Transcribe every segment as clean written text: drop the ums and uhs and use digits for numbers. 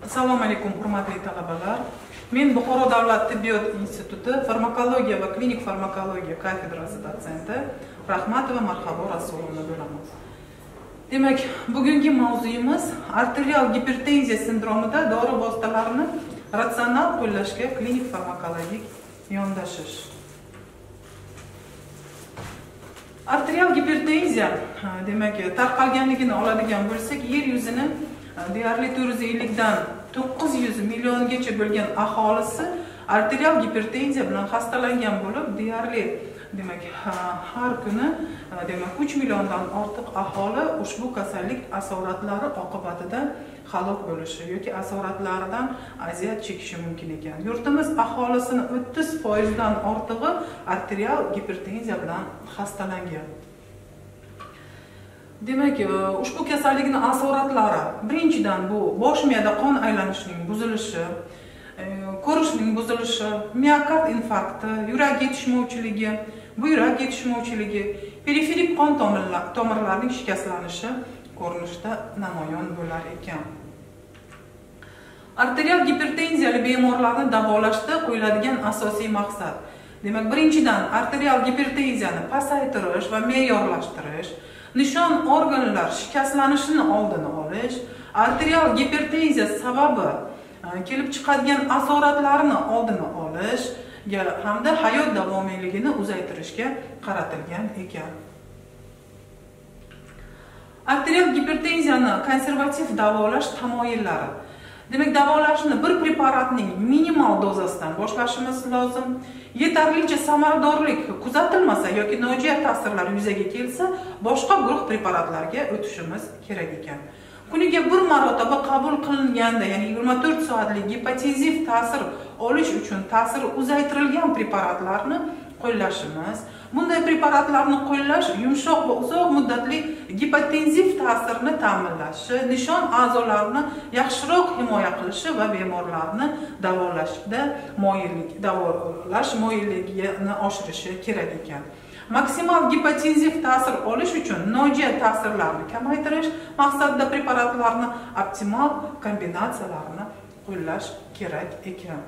Assalomu alaykum, hurmatli talabalar. Men Buxoro davlat tibbiyot instituti farmakologiya va klinik farmakologiya kafedrasi dotsenti Rahmatova Marhabo Rasulovna bo'laman. Demak, bugungi mavzuyimiz arterial gipertenziya sindromida dori vositalarini ratsional qo'llashga klinik farmakologik yondashish. Arterial gipertenziya demak tarqalganligini oladigan bo'lsak, yer yuzini deyarli 450 dan 900 milliongacha bo'lgan aholisi arterial gipertenziya bilan xastalangan bo'lib, deyarli demak har kuni demak 3 milliondan ortiq aholi ushbu kasallik asoratlari oqibatida halok bo'lishi yoki asoratlaridan aziyat chekishi mumkin ekan. Yurtimiz aholisini 30% dan ortig'i arterial gipertenziya bilan xastalangan. Demak, ushbu kasallikning asoratlari birinchidan bu bosh miyada qon aylanishining buzilishi, ko'rishning buzilishi, miokard infarkti, yurak yetishmovchiligi, buyrak yetishmovchiligi, periferik qon tomirlarining shikastlanishi ko'rinishda namoyon bo'lar ekan. Arterial gipertenziyali bemorlarni davolashda qo'yiladigan asosiy maqsad, demak, birinchidan arterial gipertenziyani pasaytirish va me'yorlashtirish, nishon organlar shikastlanishini oldini olish, arterial gipertenziya sababi kelib chiqadigan asoratlarni oldini olish hamda hayot davomiyligini uzaytirishga qaratilgan ekan. Arterial gipertenziyani konservativ davolash tamoyillari. Demak, davolashni bir preparatning minimal dozasidan boshlashimiz lozim. Yetarlicha samaradorlik kuzatilmasa yoki nojo'ya ta'sirlar yuzaga kelsa, boshqa guruh preparatlarga o'tishimiz kerak ekan. Kuniga bir marotaba qabul qilinganda, ya'ni 24 soatlik gipotenziv ta'sir olish uchun ta'siri uzaytirilgan preparatlarni qo'llashimiz. Bunday preparatlarni qo'llash yumshoq va uzoq muddatli gipotenziv ta'sirni ta'minlashi, nishon a'zolarini yaxshiroq himoya qilishi va bemorlarni davolashda davolash moyilligini oshirishi kerak ekan. Maksimal gipotenziv ta'sir olish uchun nojo'ya ta'sirlarni kamaytirish maqsadida preparatlarni optimal kombinatsiyalarini qo'llash kerak ekan.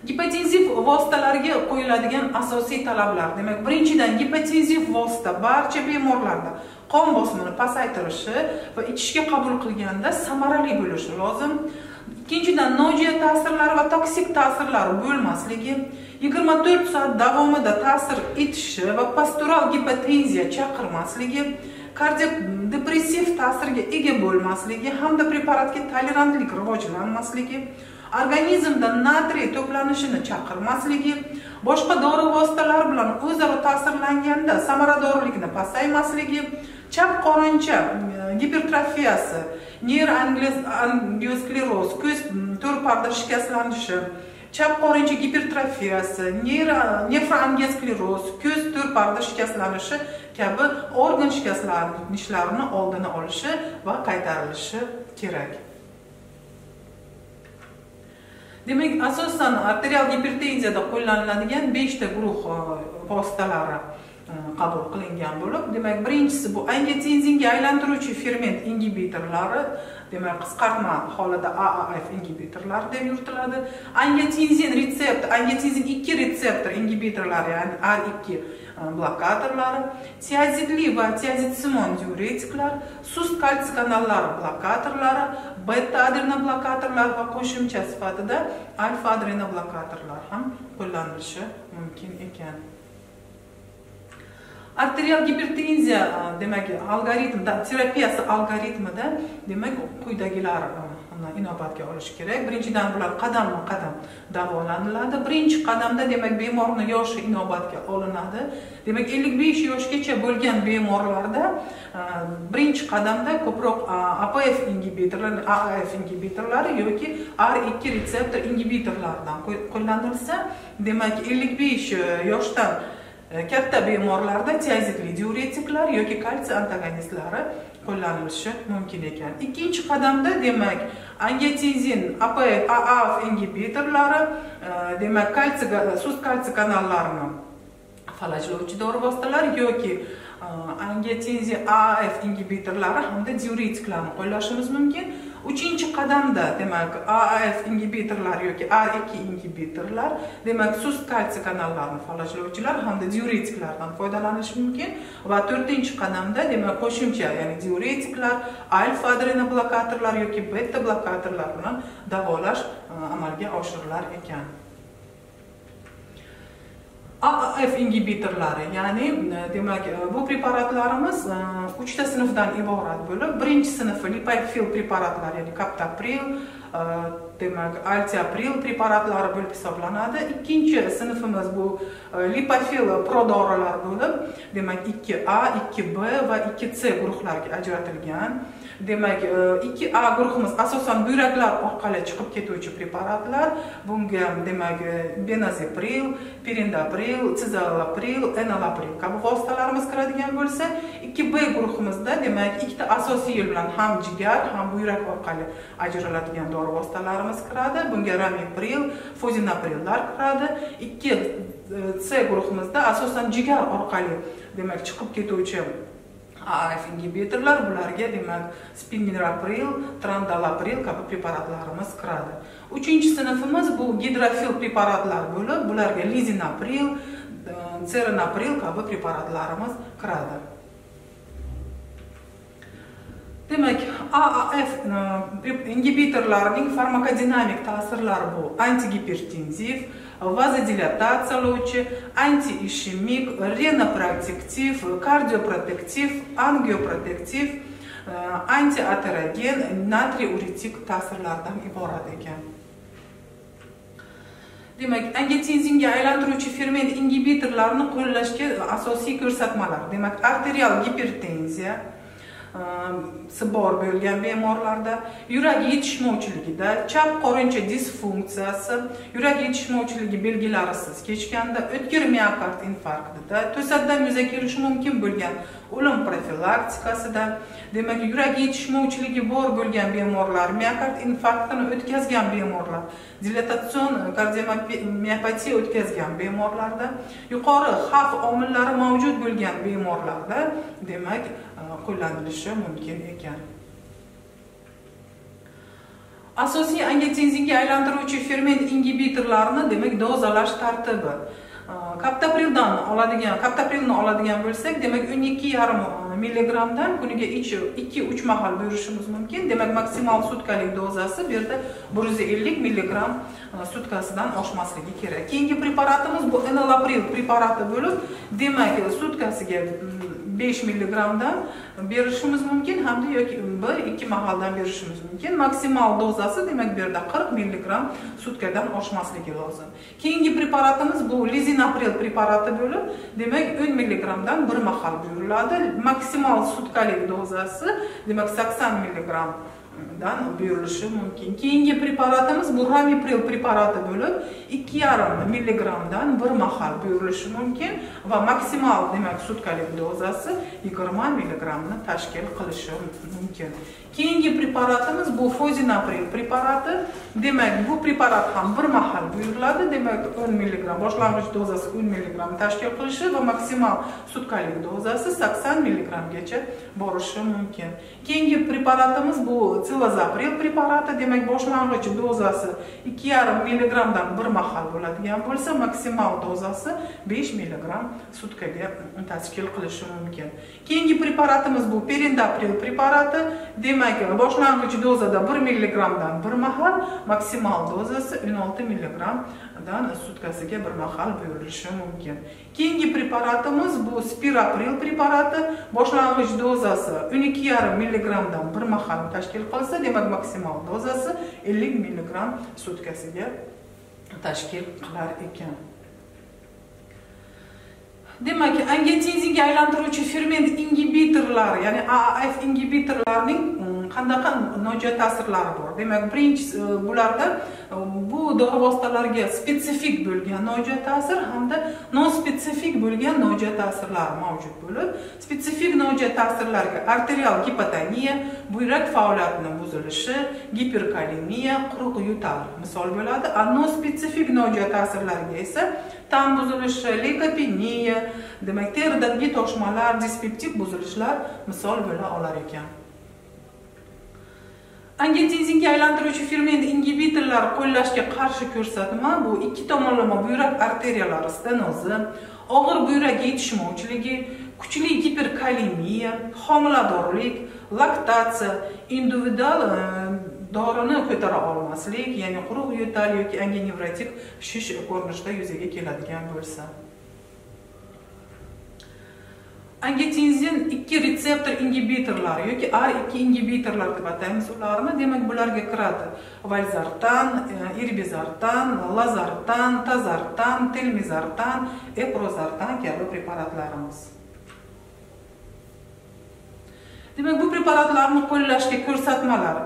Gipotenziv vositalarga qo'yiladigan asosiy talablar. Demak, birinchidan gipotenziv vosita barcha bemorlarda qon bosimini pasaytirishi va ichishga qabul qilganda samarali bo'lishi lozim. Ikkinchidan, nojo'ya ta'sirlar va toksik ta'sirlar bo'lmasligi, 24 soat davomida ta'sir etishi va postural gipotenziya chaqirmasligi, kardiak depressiv ta'sirga ega bo'lmasligi hamda preparatga tolerantlik rivojlanmasligi, organizmda natriy to'planishini chaqirmasligi, boshqa dori vositalari bilan o'zaro ta'sirlanganda samaradorlikni pasaymasligi, chap qorincha gipertrofiyasi, neyroangioskleroz, ko'z to'rparda shikastlanishi, chap qorincha gipertrofiyasi, nefroangioskleroz, ko'z to'rparda shikastlanishi kabi organ shikastlanishlarini oldini olishi va qaytarilishi kerak. Demak, asosan arterial gipertenziyada qo'llaniladigan 5 ta guruh vositalari qabul qilingan bo'lib, demak, birinchisi bu angiotenzinga aylantiruvchi ferment ingibitorlari, demak, qisqartma holida AAF ingibitorlari deb yuritiladi. Angiotenzin retseptor, angiotenzin 2 retseptor ingibitorlari, ya'ni R2 blokatorlari, tiazidli va tiazidsimon diuretiklar, sust kalsiy kanallari blokatorlari, beta adrenoblokatorlar va qo'shimcha sifatida alfa adrenoblokatorlar ham qo'llanilishi mumkin ekan. Arterial gipertenziya demak terapiyasi algoritmida demak quyidagilar inobatga olish kerak. Birinchidan, bular qadam-qadam davolaniladi. Birinchi qadamda demak bemorning yoshi inobatga olinadi. Demak, 55 yoshgacha bo'lgan bemorlarda birinchi qadamda ko'proq APF ingibitorlari yoki R2 retseptor ingibitorlaridan qo'llanilsa, demak 55 yoshdan katta bemorlarda tiazidli diuretiklar yoki kalsiy antagonistlari qo'llanilishi mumkin ekan. Ikkinchi qadamda demak angiotenzin AAF ingibitorlari, demak sust kalsiy kanallarini falajlovchi dori vositalar yoki angiotenziya AF ingibitorlari hamda diuretiklarni qo'llashimiz mumkin. Uchinchi qadamda, demak, AAF ingibitorlar yoki R2 ingibitorlar, demak, sust kalsiy kanallarini faollovchilar hamda diuretiklardan foydalanish mumkin va 4-qadamda, demak, qo'shimcha, ya'ni diuretiklar, alfa adrenoblokatorlar yoki beta blokatorlar bilan davolash amalga oshirilar ekan. AAF ingibitorlari, ya'ni demak bu preparatlarimiz 3 ta sinfdan iborat bo'lib, birinchi sinfi lipofil preparatlar, ya'ni captopril, demak altiapril preparatlari bo'lib hisoblanadi. Ikkinchi sinfimiz bu lipofil prodorilar bo'lib, demak 2A, 2B va 2C guruhlarga ajratilgan. Demak 2A guruhimiz asosan buyraklar orqali chiqib ketuvchi preparatlar. Bunga demak benazepril, pirindopril, cizopril, enalapril kabi vositalarimiz kiradigan bo'lsa, 2B guruhimizda demak ikkita asosiy yo'l bilan ham jigar, ham buyrak orqali ajraladigan dori vositalarimiz kiradi. Bunga ramipril, fozinaprillar kiradi. 2C guruhimizda asosan jigar orqali demak chiqib ketuvchi AAF ingibitorlar, bularga demak spinrapril, trandalapril kabi preparatlarimiz kiradi. Uchinchi sinfimiz bu gidrofil preparatlar bo'lib, bularga lizinapril, serinapril kabi preparatlarimiz kiradi. Demak, AAF ingibitorlarining farmakodinamik ta'sirlari bu antigipertenziv, vazodilatatsiyalovchi, antiishemik, renoprotektiv, kardioprotektiv, angioprotektiv, antiaterogen, natriuretik ta'sirlardan iborat ekan. Demak, angiotenzinga aylantiruvchi ferment ingibitorlarini qo'llashga asosiy ko'rsatmalar. Demak, arterial gipertenziya bor bo'lgan bemorlarda, yurak yetishmovchiligida, chap qorincha disfunksiyasi, yurak yetishmovchiligi belgilarisiz kechganda, o'tkir miokard infarktida, to'satdan yuzaga kelishi mumkin bo'lgan o'lim profilaktikasida, demak, yurak yetishmovchiligi bor bo'lgan bemorlar, miokard infarktini o'tkazgan bemorlar, dilatatsion kardiomiyopatiya o'tkazgan bemorlarda, yuqori xavf omillari mavjud bo'lgan bemorlarda, demak, qo'llanilishi mumkin ekan. Asosiy angiotenzinga aylantiruvchi ferment ingibitorlarini demak dozalash tartibi. Captoprilni oladigan bo'lsak, demak 12,5 mg dan kuniga 2-3 mahal buyurishimiz mumkin. Demak, maksimal sutkalik dozasi bu yerda 150 mg sutkasidan oshmasligi kerak. Keyingi preparatimiz bu enalapril preparati bo'lib, demak sutkasiga 5 mg dan berishimiz mumkin hamda yoki 1-2 mahaldan berishimiz mumkin. Maksimal dozasi demak bu yerda 40 mg sutkadan oshmasligi lozim. Keyingi preparatimiz bu lizinapril preparati bo'lib, demak 10 mg dan 1 mahal buyuriladi. Maksimal sutkalik dozasi demak 80 mg dan buyurilishi mumkin. Keyingi preparatimiz bu ramipril preparati bo'lib, 2,5 mg dan 1 mahal buyurilishi mumkin va maksimal demak sutkalik dozasi 20 mg ni tashkil qilishi mumkin. Keyingi preparatimiz bu fozinapril preparati. Demak, bu preparat ham 1 mahal buyuriladi. Demak, 10 mg boshlang'ich dozasi 10 mg tashkil qilishi va maksimal sutkalik dozasi 80 mg gacha borishi mumkin. Keyingi preparatimiz bu cilozapril preparati. Demak, boshlang'ich dozasi 2,5 mg dan 1 mahal bo'ladigan bo'lsa, maksimal dozasi 5 mg sutkaga tashkil qilishi mumkin. Keyingi preparatimiz bu pirindopril preparati. Demak, boshlang'ich dozada 1 mg dan 1 mahal, maksimal dozasi 16 mg dan sutkasiga 1 mahal buyurilishi mumkin. Keyingi preparatimiz bu spirapril preparati. Boshlang'ich dozasi 12,5 mg dan 1 mahal tashkil qilsa, demak maksimal dozasi 50 mg sutkasiga tashkil qilar ekan. Demak, angiotenzinga aylantiruvchi ferment ingibitorlari, ya'ni AAF ingibitorlarining qanaqa nojo'ya ta'sirlari bor? Demak, birinchisi bularda bu dori vositalariga spetsifik bo'lgan nojo'ya ta'sir hamda non-spetsifik bo'lgan nojo'ya ta'sirlar mavjud bo'lib, spetsifik nojo'ya ta'sirlarga arterial gipotoniya, buyrak faoliyatining buzilishi, giperkalemiya, quruq yo'tal misol bo'ladi. Non-spetsifik nojo'ya ta'sirlarga esa tan buzilishi, leykopeniya, demak teridagi toshmalar, dispeptik buzilishlar misol bo'la olar ekan. Angiotenzinga aylantiruvchi ferment ingibitorlar qo'llashga qarshi ko'rsatma bu ikki tomonlama buyrak arteriyalari stenozi, og'ir buyrak yetishmovchiligi, kuchli giperkalemiya, homiladorlik, laktatsiya, individual dorini ko'tara olmaslik, ya'ni quruq yo'tal yoki angenevrotik shish ko'rinishida yuzaga keladigan bo'lsa. Angiotenzin 2 retseptor ingibitorlari yoki R2 ingibitorlar deb ataymiz ularni. Demak, bularga kiradi valsartan, irbizartan, lazartan, tazartan, telmizartan, eprozartan kabi preparatlarimiz. Demak, bu preparatlarni qo'llashga ko'rsatmalar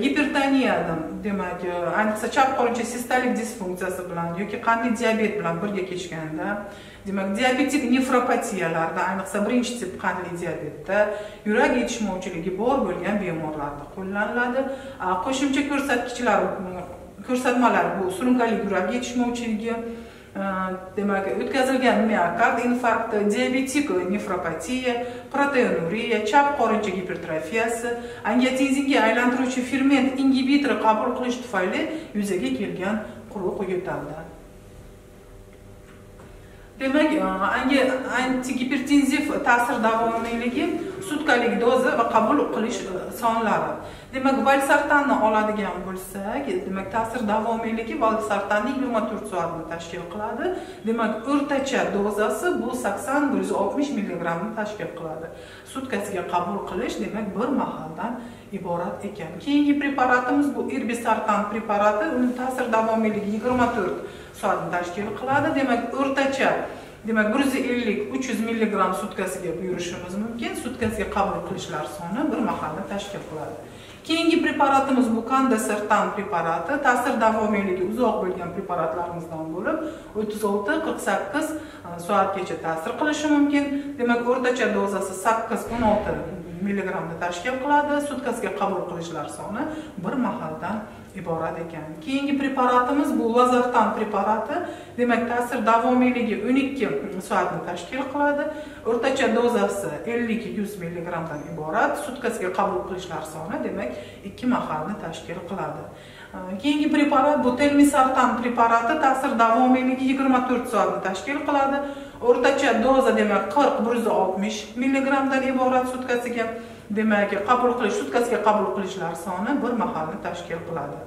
gipertoniyadan, demak, ayniqsa chap qo'lcha sistolik disfunksiyasi bilan yoki qandli diabet bilan birga kechganda, demak, diabetik nefropatiyalarda, ayniqsa birinchi tip qandli diabetda, yurak yetishmovchiligi bor bo'lgan bemorlarda qo'llaniladi. Qo'shimcha ko'rsatmalar bu surunkali yurak yetishmovchiligi, demak, o'tkazilgan miokard infarkti, diabetik nefropatiya, proteinuriya, chap qorincha gipertrofiyasi, angiotenzinga aylantiruvchi ferment ingibitori qabul qilish tufayli yuzaga kelgan quruq yo'talda. Demak, antigipertenziv ta'sir davomiyligi, sutkalik doza va qabul qilish sonlari. Demak, valsartanni oladigan bo'lsak, demak, ta'sir davomiyligi valsartanning 24 soatni tashkil qiladi. Demak, o'rtacha dozasi bu 80-160 mg ni tashkil qiladi. Sutkasiga qabul qilish, demak, bir mahaldan iborat ekan. Keyingi preparatimiz bu irbizartan preparati, uning ta'sir davomiyligi 24 soatni tashkil qiladi. Demak, o'rtacha, demak, 150-300 mg sutkasiga buyurishimiz mumkin. Sutkasiga qabul qilishlar soni bir mahalda tashkil qiladi. Keyingi preparatimiz bu kandasertan preparati, ta'sir davomiyligi uzoq bo'lgan preparatlarimizdan bo'lib, 36-48 soatgacha ta'sir qilishi mumkin. Demak, o'rtacha dozasi 8-16 mg ni tashkil qiladi. Sutkasiga qabul qilishlar soni bir mahaldan iborat ekan. Keyingi preparatimiz bu lazartan preparati. Demak, ta'sir davomiyligi 12 soatni tashkil qiladi. O'rtacha dozasi 50-100 mg dan iborat. Sutkasiga qabul qilishlar soni, demak, 2 mahalni tashkil qiladi. Keyingi preparat bu telmisartan preparati, ta'sir davomiyligi 24 soatni tashkil qiladi. O'rtacha doza, demak, 40-160 mg dan iborat sutkasiga. Demak, sutkasiga qabul qilishlar soni bir mahalni tashkil qiladi.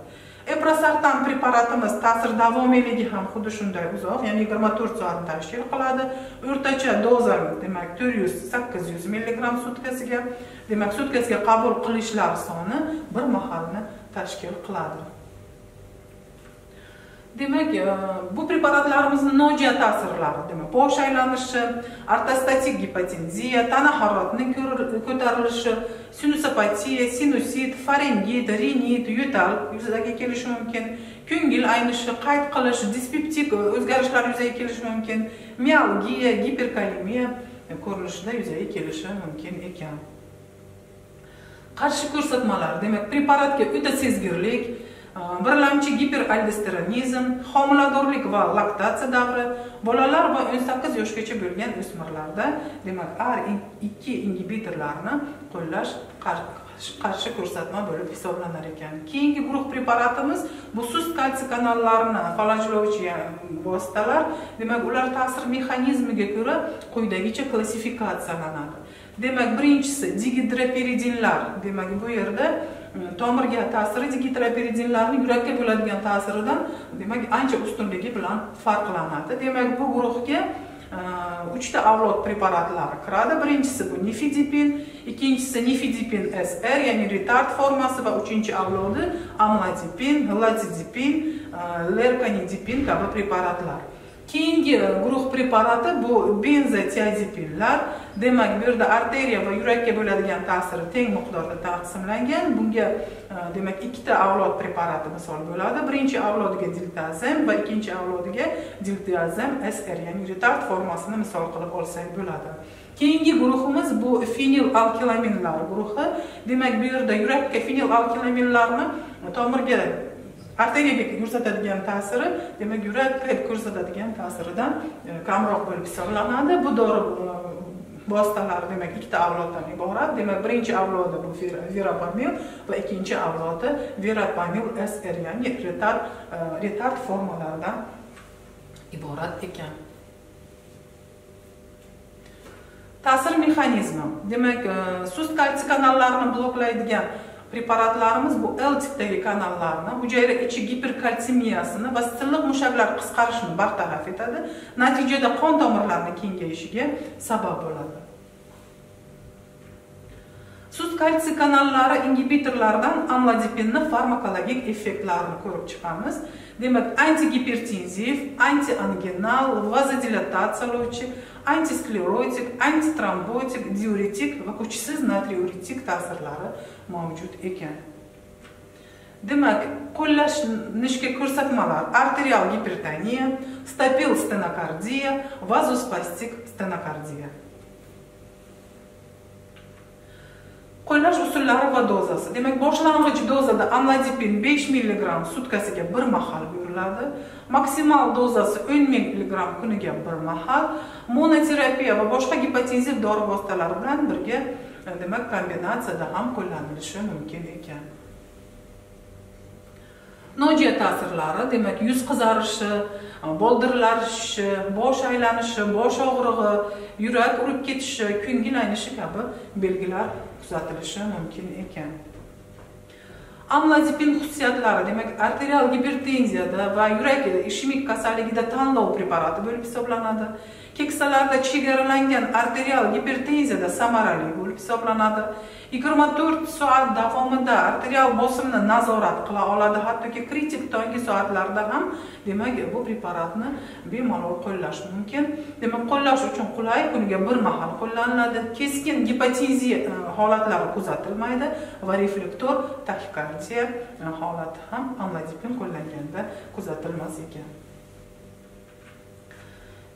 Eprosartan preparatimiz ta'sir davomiyligi ham xuddi shunday uzoq, ya'ni 24 soatni tashkil qiladi. O'rtacha doza, demak, 400-800 mg sutkasiga. Demak, sutkasiga qabul qilishlar soni bir mahalni tashkil qiladi. Demak, bu preparatlarimizni nojo'ya ta'sirlari, demak, bosh aylanishi, ortostatik gipotenziya, tana haroratining ko'tarilishi, sinusopatiya, sinusit, faringit, rinit, yo'tal yuzaga kelishi mumkin, ko'ngil aynishi, qayd qilish, dispeptik o'zgarishlar yuzaga kelishi mumkin, mialgiya, giperkalemiya ko'rinishida yuzaga kelishi mumkin ekan. Qarshi ko'rsatmalar, demak, preparatga o'ta sezgirlik, birlamchi giperaldosteronizm, homiladorlik va laktatsiya davri, bolalar va 18 yoshgacha bo'lgan o'smirlarda, demak, R2 ingibitorlarni qo'llash qarshi ko'rsatma bo'lib hisoblanar ekan. Keyingi guruh preparatimiz bu sust kalsiy kanallarini falajlovchi vositalar. Demak, ular ta'sir mexanizmiga ko'ra quyidagicha klassifikatsiyalanadi. Demak, birinchisi dihidroperidinlar. Demak, bu yerda tomirga ta'siri dihidroperidinlarning yurakka bo'ladigan ta'siridan, demak, ancha ustunligi bilan farqlanadi. Demak, bu guruhga 3 ta avlod preparatlari kiradi. Birinchisi bu nifedipin, ikkinchisi nifedipin SR, ya'ni retard formasi, va uchinchi avlodi amlodipin, latidipin, lerkanidipin kabi preparatlar. Keyingi guruh preparati bu benzodiazepinlar. Demak, bu yerda arteriya va yurakka bo'ladigan ta'siri teng miqdorda taqsimlangan. Bunga, demak, 2 ta avlod preparati misol bo'ladi. Birinchi avlodiga diltiazem va ikkinchi avlodiga diltiazem SR, ya'ni retard formasini misol qilib olsak bo'ladi. Keyingi guruhimiz bu fenilalkilaminlar guruhi. Demak, bu yerda yurakka fenilalkilaminlarni tomirga, arteriyaga ko'rsatadigan ta'siri, demak, yurakka ko'rsatadigan ta'siridan kamroq bo'lib hisoblanadi. Bu dori vositalari demak ikkita avloddan iborat. Demak, birinchi avlodi bu verapamil va ikkinchi avlodi verapamil SR, ya'ni retard formalaridan iborat ekan. Ta'sir mexanizmi. Demak, sust kalsiy kanallarini bloklaydigan preparatlarimiz bu L tipdagi kanallarni, hujayra ichi giperkalsimiyasini va silliq mushaklar qisqarishini bartaraf etadi. Natijada qon tomirlarining kengayishiga sabab bo'ladi. Sust kalsiy kanallari ingibitorlardan amlodipinni farmakologik effektlarini ko'rib chiqamiz. Demak, antigipertenziv, antiangenal, vazodilatatsiyalovchi, antisklerotik, antitrombotik, diuretik va kuchsiz natriuretik ta'sirlari mavjud ekan. Demak, qo'llanishga ko'rsatmalar: arterial gipertoniya, stabil stenokardiya, vazospastik stenokardiya. Qo'llash usullari va dozasi. Demak, boshlang'ich dozada amlodipin 5 mg sutkasiga bir mahal beriladi. Maksimal dozasi 10 mg kuniga bir mahal. Monoterapiya va boshqa gipotenziv dori vositalari bilan birga, demak, kombinatsiyada ham qo'llanilishi mumkin ekan. Nojiya ta'sirlari, demak, yuz qizarishi, boldirlarishishi, bosh aylanishi, bosh og'rig'i, yurak urib ketishi, ko'ngil kabi belgilar kuzatilishi mumkin ekan. Amlodipin xususiyatlari, demak, arterial gipertenziyada va yurak ishemik kasalligida tanlov preparati bo'lib hisoblanadi. Keksalarda chegaralangan arterial gipertenziyada samarali bo'lib hisoblanadi. 24 soat davomida arterial bosimni nazorat qila oladi, hattoki kritik tonggi soatlarda ham, demak, bu preparatni bemalol qo'llash mumkin. Demak, qo'llash uchun qulay, kuniga bir mahal qo'llaniladi. Keskin gipotenziya holatlari kuzatilmaydi va reflektor taxikardiya holati ham amlodipin qo'llanganda kuzatilmas ekan.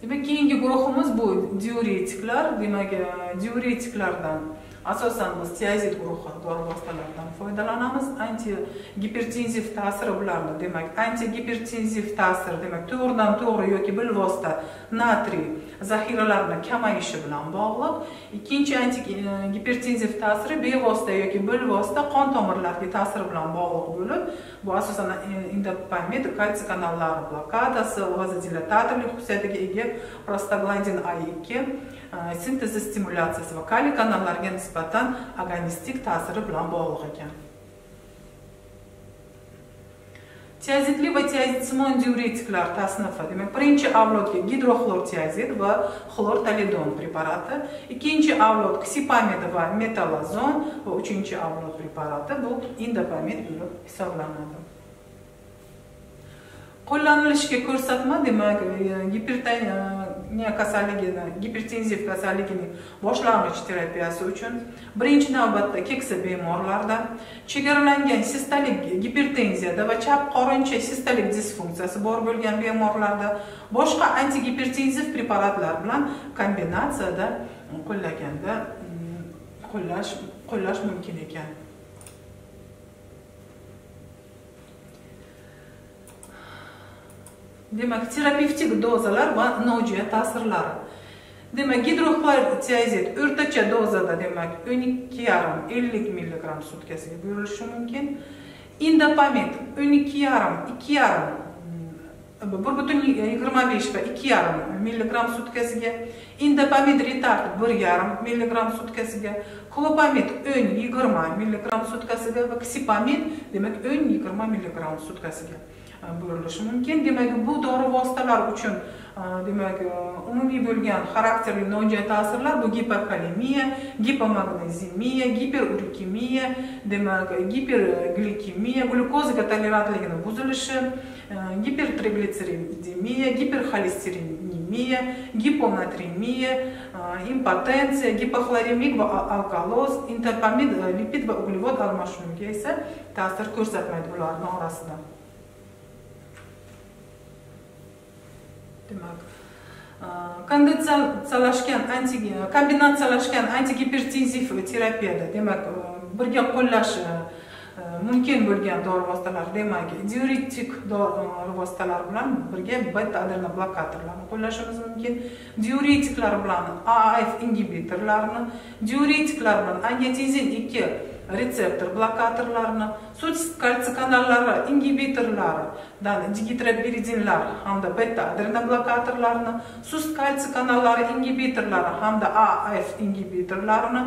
Demak, keyingi guruhimiz bu diuretiklar. Demak, diuretiklardan asosan biz tiazid guruhi dori vositalaridan foydalanamiz. Antigipertenziv ta'siri bilan, demak, antigipertenziv ta'sir, demak, to'g'ridan to'g'ri yoki bilvosita natriy zaxiralarini kamayishi bilan bog'liq. Ikkinchi antigipertenziv ta'siri bevosita yoki bilvosita qon tomirlariga ta'siri bilan bog'liq bo'lib, bu asosan indopamid, kalsiy kanallari blokadasi, vazodilatatorlik xususiyatiga ega prostaglandin A2 sintezi stimulyatsiyasi va kaliy kanallariga nisbatan agonistik ta'siri bilan bog'liq ekan. Tiazidli va tiazidsimon diuretiklar tasnifi. Demak, birinchi avlodga gidroxlortiazid va xlortalidon preparati, ikkinchi avlod ksipamid va metalazon va uchinchi avlod preparati bu indopamid bo'lib hisoblanadi. Qo'llanilishiga ko'rsatma, demak, gipertoniya kasalligini, gipertenziv kasalligining boshlang'ich terapiyasi uchun birinchi navbatda keksa bemorlarda, chegaralangan sistolik gipertenziyada va chap qorincha sistolik disfunksiyasi bor bo'lgan bemorlarda, boshqa antigipertenziv preparatlar bilan kombinatsiyada qo'llaganda qo'llash mumkin ekan. Demak, terapevtik dozalar va nojiya ta'sirlari. Demak, gidroxlortiazid o'rtacha dozada, demak, 12,5-50 mg sutkasiga berilishi mumkin. Indopamid 12,5-2,5 1,25 va 2,5 mg sutkasiga, indopamid retard 1,5 mg sutkasiga, klopamid 10-20 mg sutkasiga va ksipamid, demak, 10-20 mg sutkasiga berilishi mumkin. Demak, bu dori vositalar uchun, demak, umumiy bo'lgan xarakterli nojiya ta'sirlar bu gipokalemiya, gipomagnezemiya, giperurikemiya, demak, giperglikemiya, glyukozaga tolerantligini buzilishi, gipertriglitseridemiya, giperxolesterinemiya, giponatremiya, impotensiya, gipoxloremik va alkaloz, indopamid, lipid va uglevod almashinuviga esa ta'sir ko'rsatmaydi bularning orasida. Demak, kombinatsiyalashgan antigipertenziv terapiyada, demak, birga qo'llash mumkin bo'lgan dori vositalar, demak, diuretik dori vositalar bilan birga beta adrena blokatorlarni qo'llashimiz mumkin. Diuretiklar bilan AAF ingibitorlarini, diuretiklar bilan angiotenzin 2 retseptor blokatorlarini, sut kalsiy kanallari ingibitorlaridan digitropiridinlar hamda beta adrena blokatorlarini, sut kalsiy kanallari ingibitorlari hamda AAF ingibitorlarini,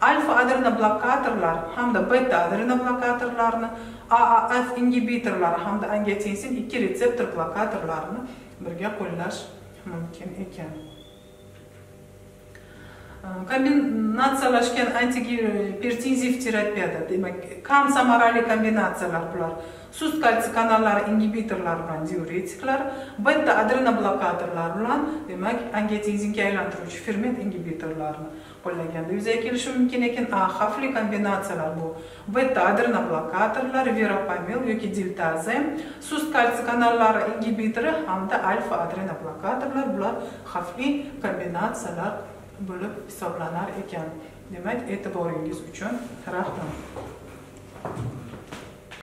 alfa adrena blokatorlar hamda beta adrena blokatorlarini, AAF ingibitorlari hamda angiotenzin 2 retseptor blokatorlarini birga qo'llash mumkin ekan. Kombinatsiyalashgan antigipertenziv terapiyada, demak, kam samarali kombinatsiyalar bular. Sust kalsiy kanallari ingibitorlari bilan diuretiklar, beta adrena blokatorlar bilan, demak, angiotenzinga aylantiruvchi ferment ingibitorlarini qo'llaganda yuzaga kelishi mumkin ekan. Xavfli kombinatsiyalar bu beta adrena blokatorlar, verapamil yoki diltazem, sust kalsiy kanallari ingibitori hamda alfa adrena blokatorlar, bular xavfli kombinatsiyalar bo'lib hisoblanar ekan. Demak, e'tiboringiz uchun rahmat.